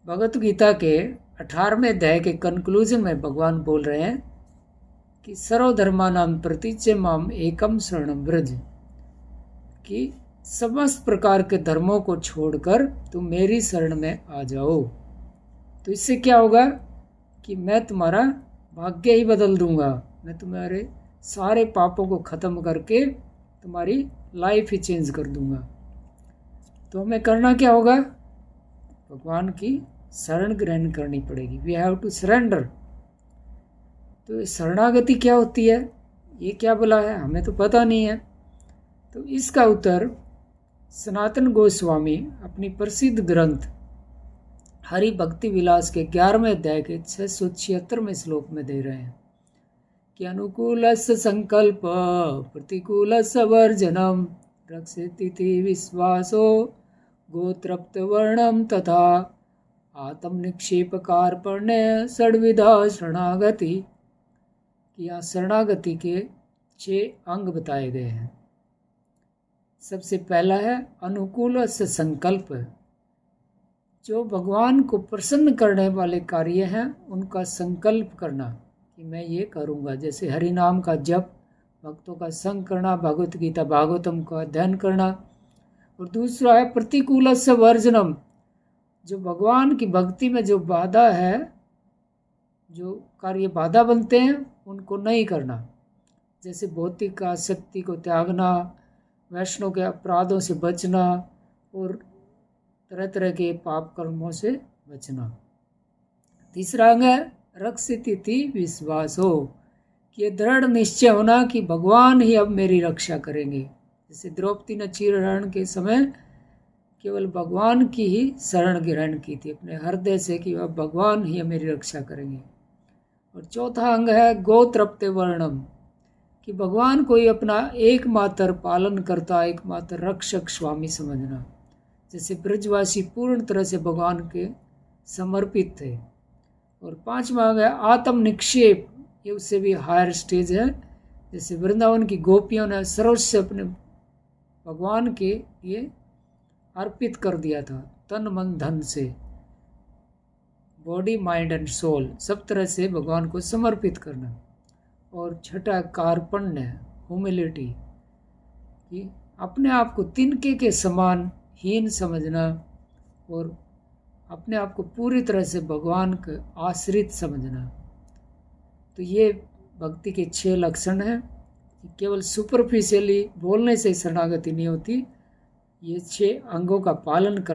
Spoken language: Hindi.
भगवत गीता के 18वें अध्याय के कंक्लूजन में भगवान बोल रहे हैं कि सर्वधर्मानां परित्यज्य माम एकम शरणं व्रज, कि समस्त प्रकार के धर्मों को छोड़कर तुम मेरी शरण में आ जाओ। तो इससे क्या होगा कि मैं तुम्हारा भाग्य ही बदल दूंगा, मैं तुम्हारे सारे पापों को ख़त्म करके तुम्हारी लाइफ ही चेंज कर दूंगा। तो हमें करना क्या होगा? भगवान की शरण ग्रहण करनी पड़ेगी। We have to surrender. तो शरणागति क्या होती है, ये क्या बोला है, हमें तो पता नहीं है। तो इसका उत्तर सनातन गोस्वामी अपनी प्रसिद्ध ग्रंथ हरि भक्ति विलास के 11वें अध्याय के 676वें श्लोक में दे रहे हैं कि अनुकूलस्य संकल्प प्रतिकूलस्य वर्जनम रक्षेति विश्वासो गोत्रप्त वर्णम तथा आत्म निक्षेप कार्पण्य षड्विधा शरणागति। कि यहाँ शरणागति के 6 अंग बताए गए हैं। सबसे पहला है अनुकूल से संकल्प। जो भगवान को प्रसन्न करने वाले कार्य हैं उनका संकल्प करना कि मैं ये करूँगा, जैसे हरि नाम का जप, भक्तों का संग करना, भगवत गीता भागवतम का अध्ययन करना। और दूसरा है प्रतिकूल से वर्जनम। जो भगवान की भक्ति में जो बाधा है, जो कार्य बाधा बनते हैं उनको नहीं करना, जैसे भौतिक आसक्ति को त्यागना, वैष्णव के अपराधों से बचना और तरह तरह के पाप कर्मों से बचना। तीसरा अंग है रक्षिति विश्वास हो, कि ये दृढ़ निश्चय होना कि भगवान ही अब मेरी रक्षा करेंगे। जैसे द्रौपदी ने चीरहरण के समय केवल भगवान की ही शरण ग्रहण की थी अपने हृदय से कि अब भगवान ही मेरी रक्षा करेंगे। और चौथा अंग है गोत्रप्ते वर्णम, कि भगवान को ही अपना एकमात्र पालन करता, एकमात्र रक्षक स्वामी समझना। जैसे ब्रजवासी पूर्ण तरह से भगवान के समर्पित थे। और 5वां अंग है आत्म निक्षेप, ये उससे भी हायर स्टेज है। जैसे वृंदावन की गोपियों ने सर्वस्व अपने भगवान के लिए अर्पित कर दिया था, तन मन धन से, बॉडी माइंड एंड सोल, सब तरह से भगवान को समर्पित करना। और छठा कार्पण्य, ह्यूमिलिटी, कि अपने आप को तिनके के समान हीन समझना और अपने आप को पूरी तरह से भगवान के आश्रित समझना। तो ये भक्ति के 6 लक्षण हैं। केवल सुपरफिशियली बोलने से शरणागति नहीं होती, ये 6 अंगों का पालन कर